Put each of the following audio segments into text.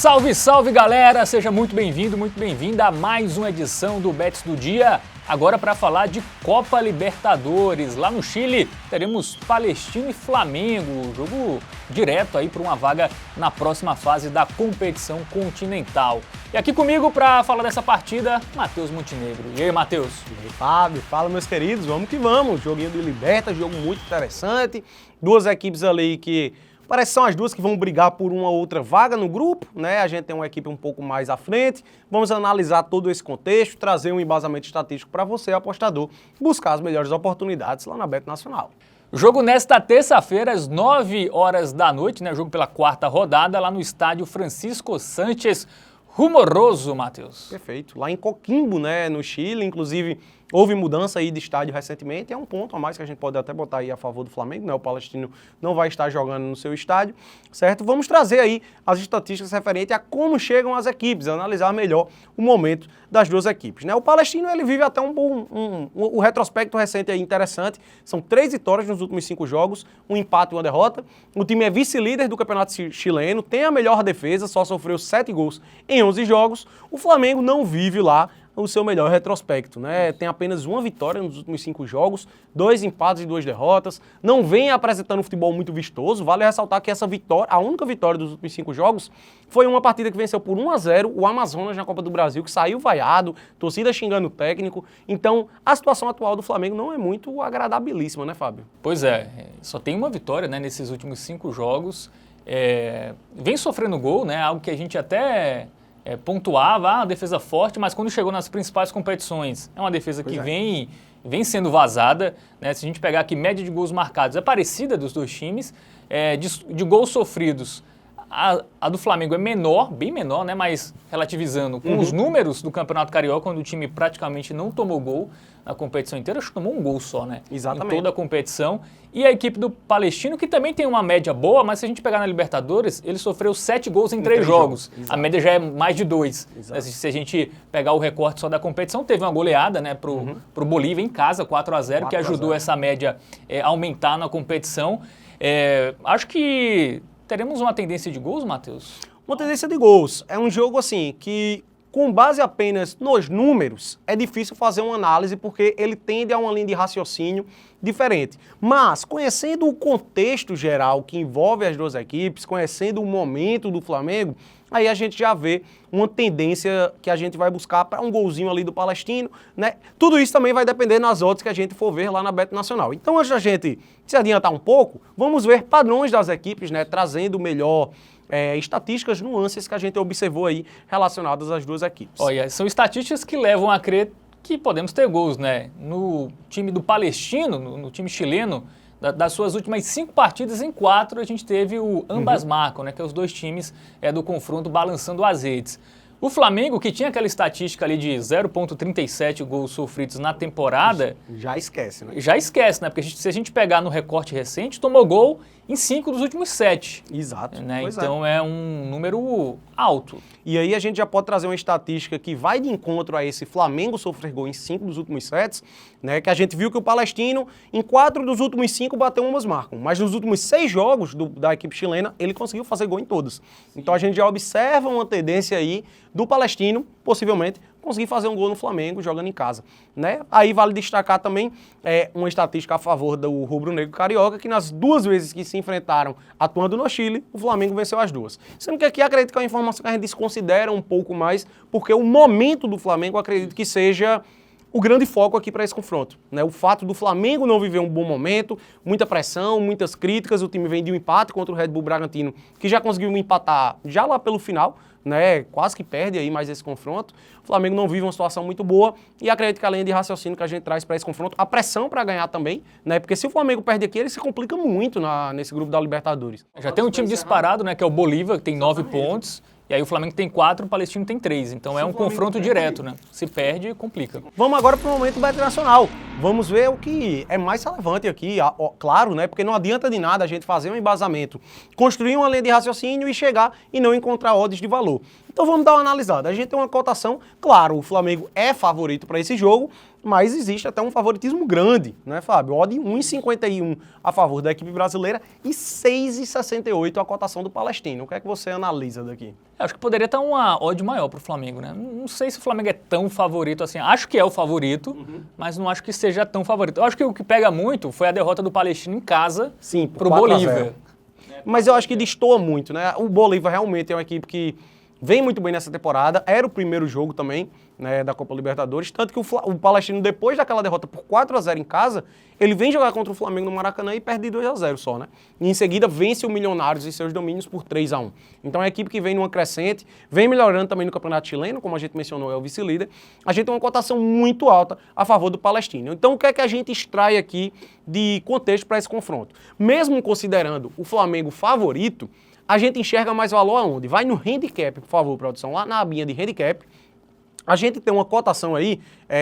Salve, salve galera! Seja muito bem-vindo, muito bem-vinda a mais uma edição do Bets do Dia. Agora para falar de Copa Libertadores. Lá no Chile teremos Palestino e Flamengo, jogo direto aí para uma vaga na próxima fase da competição continental. E aqui comigo para falar dessa partida, Matheus Montenegro. E aí, Matheus? E aí, Fábio? Fala, meus queridos, vamos que vamos. Joguinho de Liberta, jogo muito interessante. Duas equipes ali que parece que são as duas que vão brigar por uma outra vaga no grupo, né? A gente tem uma equipe um pouco mais à frente. Vamos analisar todo esse contexto, trazer um embasamento estatístico para você, apostador, buscar as melhores oportunidades lá na Bet Nacional. Jogo nesta terça-feira, às 9 horas da noite, né? Jogo pela quarta rodada, lá no estádio Francisco Sánchez Rumoroso, Matheus. Perfeito. Lá em Coquimbo, né, no Chile, inclusive houve mudança aí de estádio recentemente, é um ponto a mais que a gente pode até botar aí a favor do Flamengo, né? O Palestino não vai estar jogando no seu estádio, certo? Vamos trazer aí as estatísticas referentes a como chegam as equipes, analisar melhor o momento das duas equipes, né? O Palestino, ele vive até o retrospecto recente aí interessante, são 3 vitórias nos últimos 5 jogos, um empate e uma derrota. O time é vice-líder do campeonato chileno, tem a melhor defesa, só sofreu 7 gols em 11 jogos. O Flamengo não vive lá o seu melhor retrospecto, né? Tem apenas uma vitória nos últimos 5 jogos, 2 empates e 2 derrotas, não vem apresentando um futebol muito vistoso. Vale ressaltar que essa vitória, a única vitória dos últimos 5 jogos, foi uma partida que venceu por 1-0 o Amazonas na Copa do Brasil, que saiu vaiado, torcida xingando o técnico. Então, a situação atual do Flamengo não é muito agradabilíssima, né, Fábio? Pois é, só tem uma vitória, né, nesses últimos 5 jogos. Vem sofrendo gol, né, algo que a gente até pontuava, defesa forte, mas quando chegou nas principais competições, é uma defesa que vem sendo vazada, né? Se a gente pegar aqui, média de gols marcados é parecida dos dois times, de gols sofridos, a do Flamengo é menor, bem menor, né? Mas relativizando com os números do Campeonato Carioca, quando o time praticamente não tomou gol na competição inteira, acho que tomou um gol só, né? Exatamente. Em toda a competição. E a equipe do Palestino, que também tem uma média boa, mas se a gente pegar na Libertadores, ele sofreu 7 gols em 3 jogos. A média já é mais de 2. Se a gente pegar o recorte só da competição, teve uma goleada, né, pro Bolívia em casa, 4-0, que ajudou essa média a aumentar na competição. Acho que teremos uma tendência de gols, Matheus? Uma tendência de gols. É um jogo assim que, com base apenas nos números, é difícil fazer uma análise porque ele tende a uma linha de raciocínio diferente. Mas, conhecendo o contexto geral que envolve as duas equipes, conhecendo o momento do Flamengo, aí a gente já vê uma tendência que a gente vai buscar para um golzinho ali do Palestino, né? Tudo isso também vai depender nas odds que a gente for ver lá na Bet Nacional. Então, antes da gente se adiantar um pouco, vamos ver padrões das equipes, né? Trazendo melhor estatísticas, nuances que a gente observou aí relacionadas às duas equipes. Olha, são estatísticas que levam a crer que podemos ter gols, né? No time do Palestino, no time chileno, das suas últimas 5 partidas, em 4 a gente teve o ambas marcam, né? Que é os dois times do confronto balançando as redes. O Flamengo, que tinha aquela estatística ali de 0,37 gols sofridos na temporada... Já esquece, né? Já esquece, né? Porque se a gente pegar no recorte recente, tomou gol em 5 dos últimos 7. Exato. Né? Então é um número alto. E aí a gente já pode trazer uma estatística que vai de encontro a esse Flamengo sofrer gol em 5 dos últimos 7, né? Que a gente viu que o Palestino, em 4 dos últimos 5, bateu umas marcas. Mas nos últimos 6 jogos da equipe chilena, ele conseguiu fazer gol em todos. Então a gente já observa uma tendência aí do Palestino, possivelmente, conseguir fazer um gol no Flamengo jogando em casa, né? Aí vale destacar também uma estatística a favor do rubro-negro carioca, que nas 2 vezes que se enfrentaram atuando no Chile, o Flamengo venceu as 2. Sendo que aqui acredito que é uma informação que a gente desconsidera um pouco mais, porque o momento do Flamengo acredito que seja o grande foco aqui para esse confronto, né? O fato do Flamengo não viver um bom momento, muita pressão, muitas críticas, o time vem de um empate contra o Red Bull Bragantino, que já conseguiu empatar já lá pelo final, né? Quase que perde aí mais esse confronto. O Flamengo não vive uma situação muito boa e acredito que a linha de raciocínio que a gente traz para esse confronto, a pressão para ganhar também, né? Porque se o Flamengo perde aqui, ele se complica muito nesse grupo da Libertadores. Já tem um time disparado, né? Que é o Bolívia, que tem 9 pontos. E aí o Flamengo tem 4, o Palestino tem 3. Então é um confronto direto, né? Se perde, complica. Vamos agora para o momento do Bet Nacional. Vamos ver o que é mais relevante aqui, claro, né? Porque não adianta de nada a gente fazer um embasamento, construir uma linha de raciocínio e chegar e não encontrar odds de valor. Então vamos dar uma analisada. A gente tem uma cotação, claro, o Flamengo é favorito para esse jogo, mas existe até um favoritismo grande, né, Fábio? Odd 1,51 a favor da equipe brasileira e 6,68 a cotação do Palestino. O que é que você analisa daqui? Eu acho que poderia estar uma odd maior para o Flamengo, né? Não sei se o Flamengo é tão favorito assim. Acho que é o favorito, mas não acho que seja tão favorito. Eu acho que o que pega muito foi a derrota do Palestino em casa para o 4 a 0. Bolívia. Mas eu acho que destoa muito, né? O Bolívia realmente é uma equipe que vem muito bem nessa temporada, era o primeiro jogo também, né, da Copa Libertadores, tanto que o Palestino, depois daquela derrota por 4 a 0 em casa, ele vem jogar contra o Flamengo no Maracanã e perde 2 a 0 só, né? E em seguida vence o Milionários em seus domínios por 3 a 1. Então é uma equipe que vem numa crescente, vem melhorando também no Campeonato Chileno, como a gente mencionou, é o vice-líder. A gente tem uma cotação muito alta a favor do Palestino. Então o que é que a gente extrai aqui de contexto para esse confronto? Mesmo considerando o Flamengo favorito, a gente enxerga mais valor aonde? Vai no handicap, por favor, produção, lá na abinha de handicap. A gente tem uma cotação aí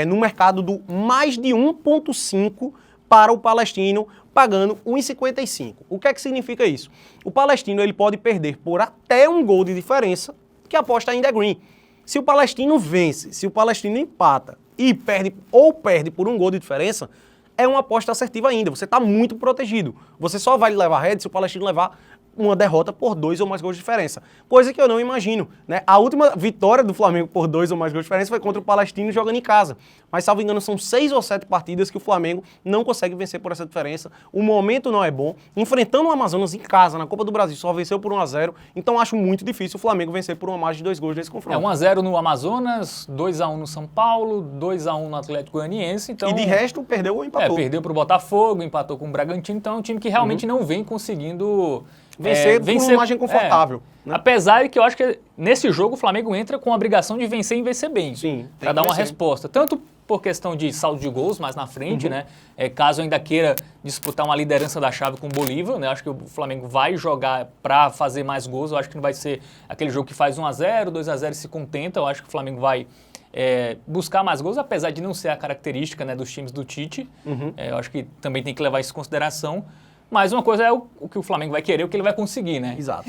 no mercado do mais de 1,5 para o Palestino, pagando 1,55. O que é que significa isso? O Palestino ele pode perder por até um gol de diferença, que a aposta ainda é green. Se o Palestino vence, se o Palestino empata e perde por um gol de diferença, é uma aposta assertiva ainda. Você está muito protegido. Você só vai levar head se o Palestino levar uma derrota por 2 ou mais gols de diferença. Coisa que eu não imagino, né? A última vitória do Flamengo por 2 ou mais gols de diferença foi contra o Palestino jogando em casa. Mas, salvo engano, são 6 ou 7 partidas que o Flamengo não consegue vencer por essa diferença. O momento não é bom. Enfrentando o Amazonas em casa, na Copa do Brasil, só venceu por 1 a 0. Então, acho muito difícil o Flamengo vencer por uma margem de 2 gols nesse confronto. 1 a 0 no Amazonas, 2 a 1 no São Paulo, 2 a 1 no Atlético Goianiense. Então, e de resto, perdeu ou empatou. Perdeu para o Botafogo, empatou com o Bragantino. Então, é um time que realmente não vem conseguindo vencer por uma margem confortável. Né? Apesar de que eu acho que nesse jogo o Flamengo entra com a obrigação de vencer e vencer bem. Sim. Para dar uma resposta. Tanto por questão de saldo de gols mais na frente, né? Caso ainda queira disputar uma liderança da chave com o Bolívia, né? Acho que o Flamengo vai jogar para fazer mais gols. Eu acho que não vai ser aquele jogo que faz 1 a 0, 2 a 0 e se contenta. Eu acho que o Flamengo vai buscar mais gols, apesar de não ser a característica, né, dos times do Tite. Eu acho que também tem que levar isso em consideração. Mas uma coisa é o que o Flamengo vai querer, o que ele vai conseguir, né? Exato.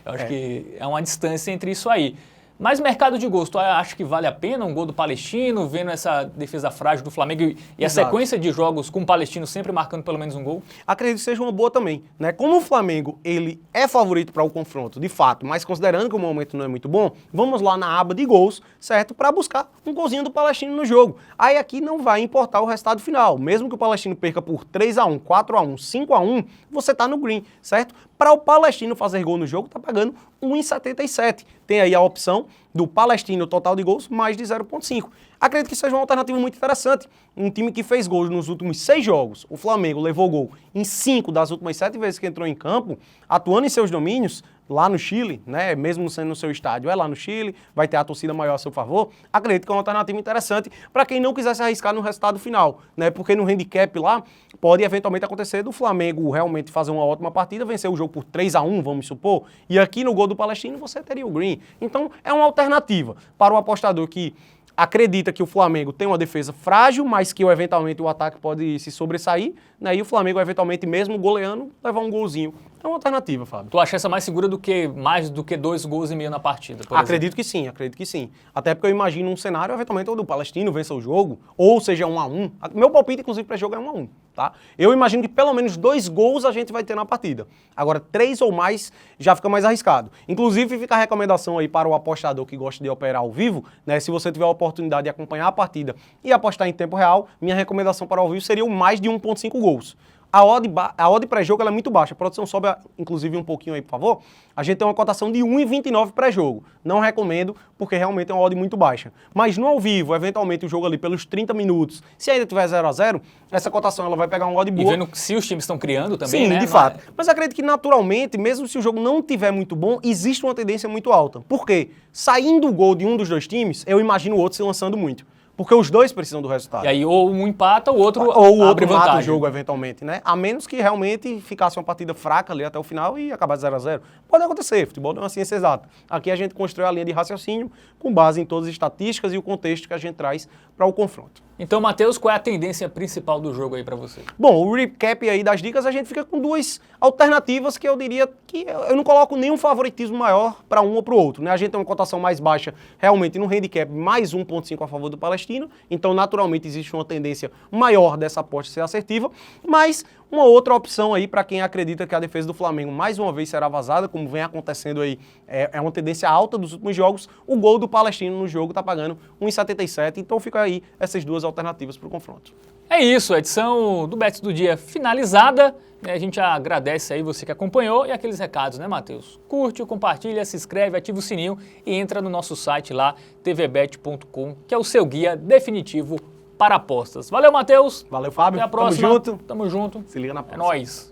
Eu acho que é uma distância entre isso aí. Mas mercado de gols, tu acha que vale a pena um gol do Palestino, vendo essa defesa frágil do Flamengo e a sequência de jogos com o Palestino sempre marcando pelo menos um gol? Acredito que seja uma boa também, né? Como o Flamengo, ele é favorito para o confronto, de fato, mas considerando que o momento não é muito bom, vamos lá na aba de gols, certo? Para buscar um golzinho do Palestino no jogo. Aí aqui não vai importar o resultado final. Mesmo que o Palestino perca por 3 a 1, 4 a 1, 5 a 1, você tá no green, certo? Para o Palestino fazer gol no jogo, tá pagando 1,77. Tem aí a opção do Palestino total de gols mais de 0,5. Acredito que seja uma alternativa muito interessante. Um time que fez gols nos últimos 6 jogos, o Flamengo levou gol em 5 das últimas 7 vezes que entrou em campo, atuando em seus domínios, lá no Chile, né, mesmo sendo no seu estádio, é lá no Chile, vai ter a torcida maior a seu favor. Acredito que é uma alternativa interessante para quem não quiser se arriscar no resultado final, né, porque no handicap lá pode eventualmente acontecer do Flamengo realmente fazer uma ótima partida, vencer o jogo por 3 a 1, vamos supor, e aqui no gol do Palestino você teria o green. Então é uma alternativa para o apostador que acredita que o Flamengo tem uma defesa frágil, mas que eventualmente o ataque pode se sobressair, né? E o Flamengo eventualmente mesmo goleando levar um golzinho. É uma alternativa, Fábio. Tu acha essa mais segura mais do que 2,5 gols na partida, por acredito que sim, acredito que sim. Até porque eu imagino um cenário eventualmente onde o Palestino vença o jogo, ou seja 1 a 1. Meu palpite, inclusive, para jogo é 1 a 1, tá? Eu imagino que pelo menos 2 gols a gente vai ter na partida. Agora, 3 ou mais já fica mais arriscado. Inclusive, fica a recomendação aí para o apostador que gosta de operar ao vivo, né? Se você tiver a oportunidade de acompanhar a partida e apostar em tempo real, minha recomendação para o ao vivo seria o mais de 1,5 gols. A odd pré-jogo ela é muito baixa. A produção sobe, inclusive, um pouquinho aí, por favor. A gente tem uma cotação de 1,29 pré-jogo. Não recomendo, porque realmente é uma odd muito baixa. Mas no ao vivo, eventualmente, o jogo ali pelos 30 minutos, se ainda tiver 0 a 0, essa cotação ela vai pegar uma odd boa. E vendo se os times estão criando também, sim, né? De fato. Mas acredito que, naturalmente, mesmo se o jogo não tiver muito bom, existe uma tendência muito alta. Por quê? Saindo o gol de um dos dois times, eu imagino o outro se lançando muito. Porque os dois precisam do resultado. E aí ou um empata, ou o outro abre vantagem. Mata o jogo eventualmente, né? A menos que realmente ficasse uma partida fraca ali até o final e acabasse 0 a 0. Pode acontecer, futebol não é uma ciência exata. Aqui a gente constrói a linha de raciocínio com base em todas as estatísticas e o contexto que a gente traz para o confronto. Então, Matheus, qual é a tendência principal do jogo aí para você? Bom, o recap aí das dicas, a gente fica com 2 alternativas que eu diria que eu não coloco nenhum favoritismo maior para um ou para o outro, né? A gente tem uma cotação mais baixa realmente no handicap, mais 1,5 a favor do Palestino. Palestino, então naturalmente existe uma tendência maior dessa aposta ser assertiva, mas uma outra opção aí para quem acredita que a defesa do Flamengo mais uma vez será vazada, como vem acontecendo aí, é uma tendência alta dos últimos jogos, o gol do Palestino no jogo tá pagando 1,77, então fica aí essas duas alternativas para o confronto. É isso, a edição do Bets do Dia finalizada. A gente agradece aí você que acompanhou e aqueles recados, né, Matheus? Curte, compartilha, se inscreve, ativa o sininho e entra no nosso site lá, tvbet.com, que é o seu guia definitivo para apostas. Valeu, Matheus. Valeu, Fábio. Até a próxima. Tamo junto. Tamo junto. Se liga na É próxima. nóis.